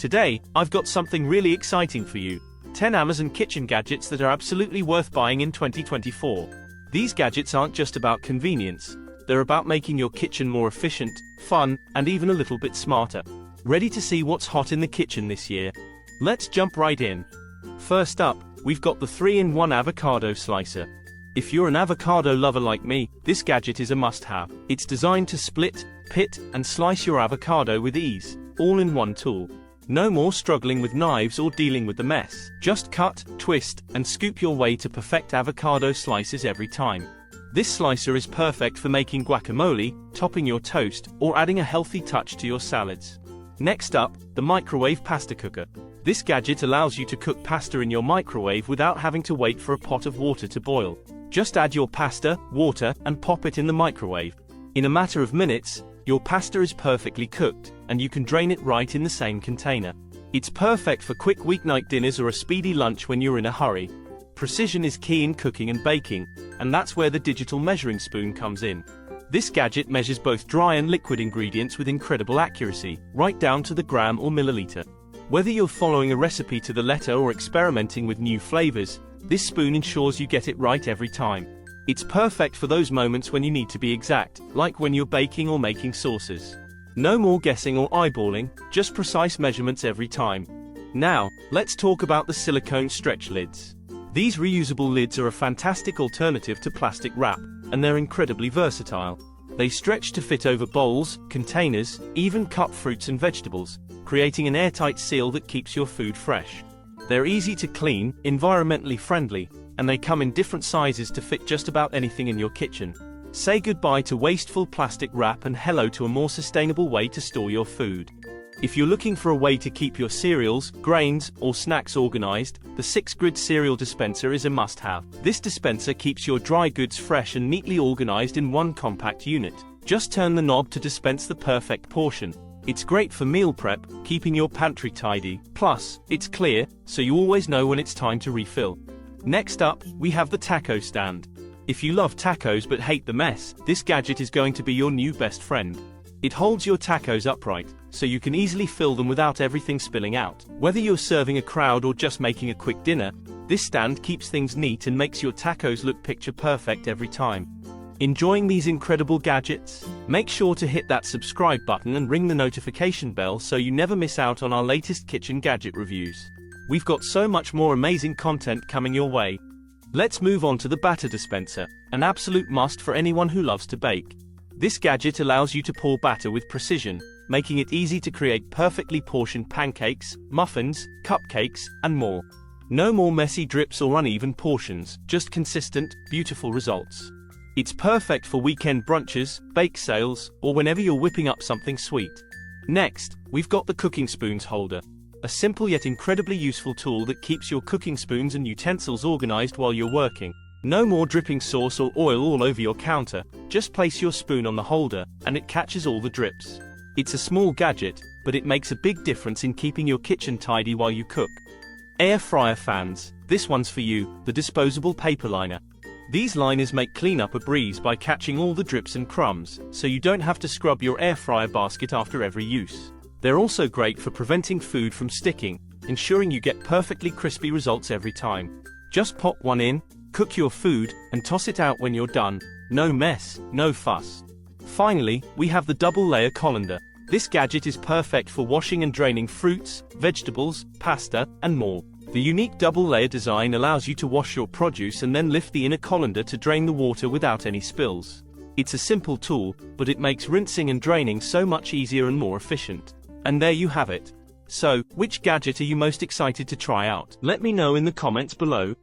Today, I've got something really exciting for you. 10 Amazon kitchen gadgets that are absolutely worth buying in 2024. These gadgets aren't just about convenience. They're about making your kitchen more efficient, fun, and even a little bit smarter. Ready to see what's hot in the kitchen this year? Let's jump right in. First up, we've got the 3-in-1 Avocado Slicer. If you're an avocado lover like me, this gadget is a must-have. It's designed to split, pit, and slice your avocado with ease, all in one tool. No more struggling with knives or dealing with the mess. Just cut, twist, and scoop your way to perfect avocado slices every time. This slicer is perfect for making guacamole, topping your toast, or adding a healthy touch to your salads. Next up, the microwave pasta cooker. This gadget allows you to cook pasta in your microwave without having to wait for a pot of water to boil. Just add your pasta, water, and pop it in the microwave. In a matter of minutes, your pasta is perfectly cooked, and you can drain it right in the same container. It's perfect for quick weeknight dinners or a speedy lunch when you're in a hurry. Precision is key in cooking and baking, and that's where the digital measuring spoon comes in. This gadget measures both dry and liquid ingredients with incredible accuracy, right down to the gram or milliliter. Whether you're following a recipe to the letter or experimenting with new flavors, this spoon ensures you get it right every time. It's perfect for those moments when you need to be exact, like when you're baking or making sauces. No more guessing or eyeballing, just precise measurements every time. Now, let's talk about the silicone stretch lids. These reusable lids are a fantastic alternative to plastic wrap, and they're incredibly versatile. They stretch to fit over bowls, containers, even cut fruits and vegetables, creating an airtight seal that keeps your food fresh. They're easy to clean, environmentally friendly, and they come in different sizes to fit just about anything in your kitchen. Say goodbye to wasteful plastic wrap and hello to a more sustainable way to store your food. If you're looking for a way to keep your cereals, grains, or snacks organized, the 6-grid cereal dispenser is a must-have. This dispenser keeps your dry goods fresh and neatly organized in one compact unit. Just turn the knob to dispense the perfect portion. It's great for meal prep, keeping your pantry tidy. Plus, it's clear, so you always know when it's time to refill. Next up, we have the taco stand. If you love tacos but hate the mess, this gadget is going to be your new best friend. It holds your tacos upright, so you can easily fill them without everything spilling out. Whether you're serving a crowd or just making a quick dinner, this stand keeps things neat and makes your tacos look picture perfect every time. Enjoying these incredible gadgets? Make sure to hit that subscribe button and ring the notification bell so you never miss out on our latest kitchen gadget reviews. We've got so much more amazing content coming your way. Let's move on to the batter dispenser, an absolute must for anyone who loves to bake. This gadget allows you to pour batter with precision, making it easy to create perfectly portioned pancakes, muffins, cupcakes, and more. No more messy drips or uneven portions, just consistent, beautiful results. It's perfect for weekend brunches, bake sales, or whenever you're whipping up something sweet. Next, we've got the cooking spoons holder. A simple yet incredibly useful tool that keeps your cooking spoons and utensils organized while you're working. No more dripping sauce or oil all over your counter. Just place your spoon on the holder, and it catches all the drips. It's a small gadget, but it makes a big difference in keeping your kitchen tidy while you cook. Air fryer fans. This one's for you, the disposable paper liner. These liners make cleanup a breeze by catching all the drips and crumbs, so you don't have to scrub your air fryer basket after every use. They're also great for preventing food from sticking, ensuring you get perfectly crispy results every time. Just pop one in, cook your food, and toss it out when you're done. No mess, no fuss. Finally, we have the double-layer colander. This gadget is perfect for washing and draining fruits, vegetables, pasta, and more. The unique double-layer design allows you to wash your produce and then lift the inner colander to drain the water without any spills. It's a simple tool, but it makes rinsing and draining so much easier and more efficient. And there you have it. So, which gadget are you most excited to try out? Let me know in the comments below.